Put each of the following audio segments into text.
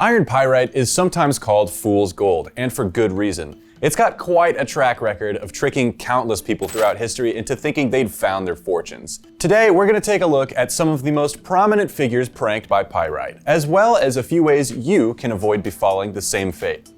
Iron pyrite is sometimes called fool's gold, and for good reason. It's got quite a track record of tricking countless people throughout history into thinking they'd found their fortunes. Today, we're going to take a look at some of the most prominent figures pranked by pyrite, as well as a few ways you can avoid befalling the same fate.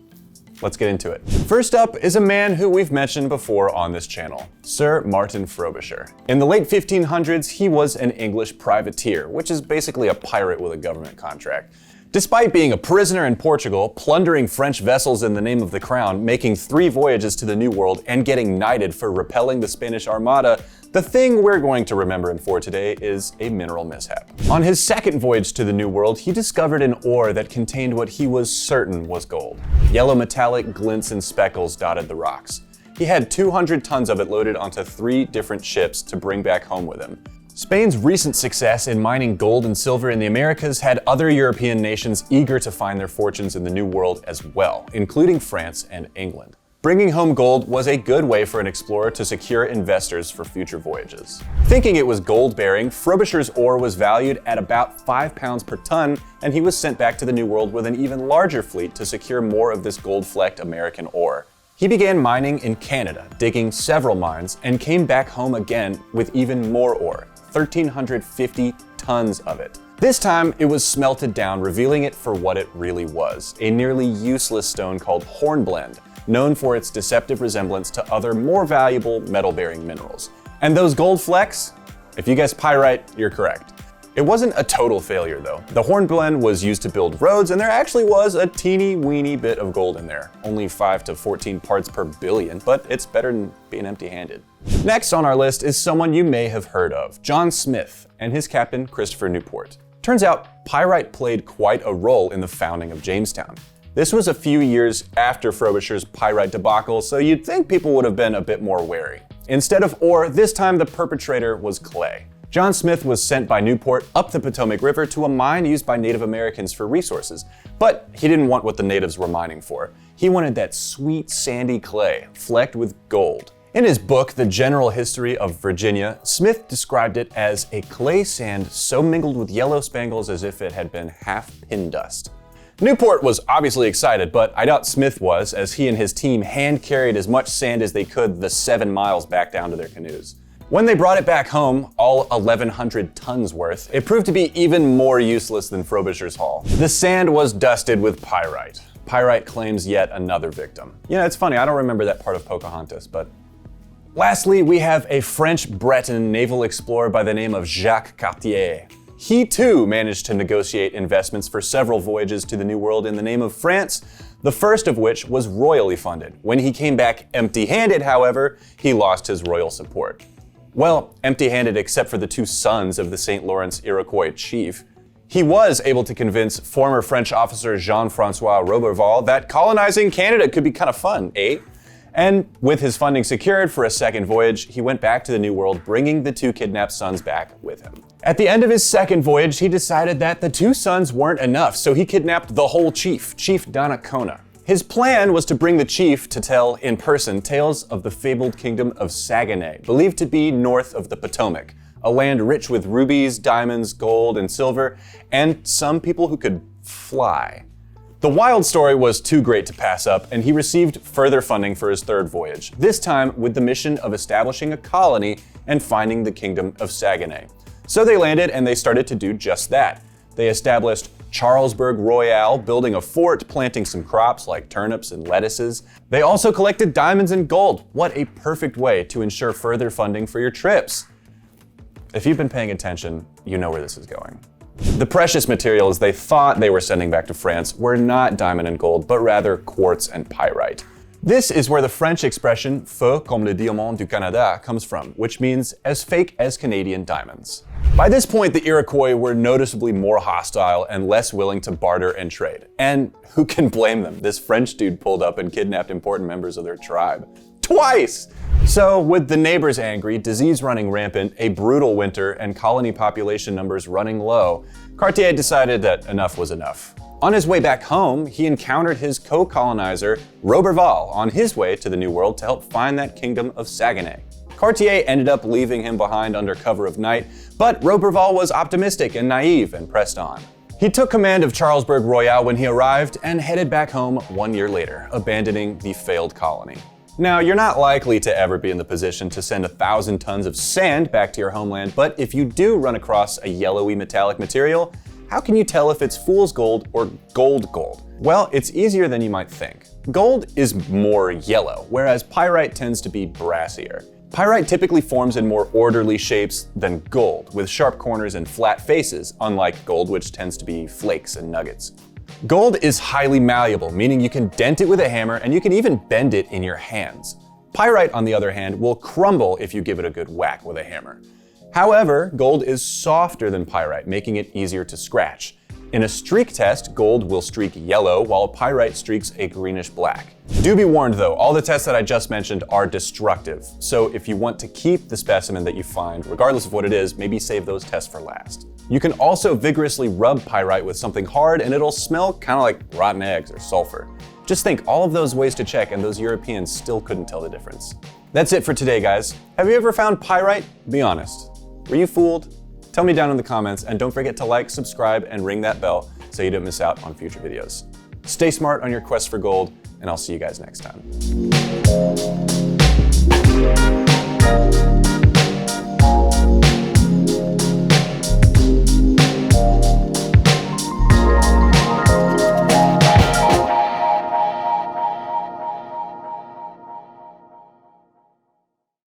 Let's get into it. First up is a man who we've mentioned before on this channel, Sir Martin Frobisher. In the late 1500s, he was an English privateer, which is basically a pirate with a government contract. Despite being a prisoner in Portugal, plundering French vessels in the name of the crown, making 3 voyages to the New World, and getting knighted for repelling the Spanish Armada, the thing we're going to remember him for today is a mineral mishap. On his second voyage to the New World, he discovered an ore that contained what he was certain was gold. Yellow metallic glints and speckles dotted the rocks. He had 200 tons of it loaded onto 3 different ships to bring back home with him. Spain's recent success in mining gold and silver in the Americas had other European nations eager to find their fortunes in the New World as well, including France and England. Bringing home gold was a good way for an explorer to secure investors for future voyages. Thinking it was gold-bearing, Frobisher's ore was valued at about £5 per ton, and he was sent back to the New World with an even larger fleet to secure more of this gold-flecked American ore. He began mining in Canada, digging several mines, and came back home again with even more ore. 1,350 tons of it. This time, it was smelted down, revealing it for what it really was, a nearly useless stone called hornblende, known for its deceptive resemblance to other more valuable metal-bearing minerals. And those gold flecks? If you guessed pyrite, you're correct. It wasn't a total failure though. The hornblende was used to build roads, and there actually was a teeny weeny bit of gold in there. Only 5 to 14 parts per billion, but it's better than being empty-handed. Next on our list is someone you may have heard of, John Smith, and his captain, Christopher Newport. Turns out, pyrite played quite a role in the founding of Jamestown. This was a few years after Frobisher's pyrite debacle, so you'd think people would have been a bit more wary. Instead of ore, this time the perpetrator was clay. John Smith was sent by Newport up the Potomac River to a mine used by Native Americans for resources. But he didn't want what the natives were mining for. He wanted that sweet sandy clay, flecked with gold. In his book, The General History of Virginia, Smith described it as a clay sand so mingled with yellow spangles as if it had been half pin dust. Newport was obviously excited, but I doubt Smith was, as he and his team hand-carried as much sand as they could the 7 miles back down to their canoes. When they brought it back home, all 1,100 tons worth, it proved to be even more useless than Frobisher's haul. The sand was dusted with pyrite. Pyrite claims yet another victim. Yeah, it's funny, I don't remember that part of Pocahontas, but... Lastly, we have a French-Breton naval explorer by the name of Jacques Cartier. He too managed to negotiate investments for several voyages to the New World in the name of France, the first of which was royally funded. When he came back empty-handed, however, he lost his royal support. Well, empty-handed except for the 2 sons of the St. Lawrence Iroquois chief. He was able to convince former French officer Jean-François Roberval that colonizing Canada could be kind of fun, eh? And with his funding secured for a second voyage, he went back to the New World, bringing the 2 kidnapped sons back with him. At the end of his second voyage, he decided that the 2 sons weren't enough, so he kidnapped the whole chief, Chief Donnacona. His plan was to bring the chief to tell in person tales of the fabled kingdom of Saguenay, believed to be north of the Potomac, a land rich with rubies, diamonds, gold, and silver, and some people who could fly. The wild story was too great to pass up, and he received further funding for his third voyage, this time with the mission of establishing a colony and finding the kingdom of Saguenay. So they landed and they started to do just that. They established Charlesburg Royale, building a fort, planting some crops like turnips and lettuces. They also collected diamonds and gold. What a perfect way to ensure further funding for your trips. If you've been paying attention, you know where this is going. The precious materials they thought they were sending back to France were not diamond and gold, but rather quartz and pyrite. This is where the French expression faux comme le diamant du Canada comes from, which means as fake as Canadian diamonds. By this point, the Iroquois were noticeably more hostile and less willing to barter and trade. And who can blame them? This French dude pulled up and kidnapped important members of their tribe. Twice! So, with the neighbors angry, disease running rampant, a brutal winter, and colony population numbers running low, Cartier decided that enough was enough. On his way back home, he encountered his co-colonizer, Roberval, on his way to the New World to help find that kingdom of Saguenay. Cartier ended up leaving him behind under cover of night, but Roberval was optimistic and naive and pressed on. He took command of Charlesburg Royale when he arrived and headed back home 1 year later, abandoning the failed colony. Now, you're not likely to ever be in the position to send 1,000 tons of sand back to your homeland, but if you do run across a yellowy metallic material, how can you tell if it's fool's gold or gold gold? Well, it's easier than you might think. Gold is more yellow, whereas pyrite tends to be brassier. Pyrite typically forms in more orderly shapes than gold, with sharp corners and flat faces, unlike gold, which tends to be flakes and nuggets. Gold is highly malleable, meaning you can dent it with a hammer and you can even bend it in your hands. Pyrite, on the other hand, will crumble if you give it a good whack with a hammer. However, gold is softer than pyrite, making it easier to scratch. In a streak test, gold will streak yellow, while pyrite streaks a greenish black. Do be warned though, all the tests that I just mentioned are destructive. So if you want to keep the specimen that you find, regardless of what it is, maybe save those tests for last. You can also vigorously rub pyrite with something hard and it'll smell kind of like rotten eggs or sulfur. Just think, all of those ways to check and those Europeans still couldn't tell the difference. That's it for today, guys. Have you ever found pyrite? Be honest. Were you fooled? Tell me down in the comments, and don't forget to like, subscribe, and ring that bell so you don't miss out on future videos. Stay smart on your quest for gold, and I'll see you guys next time.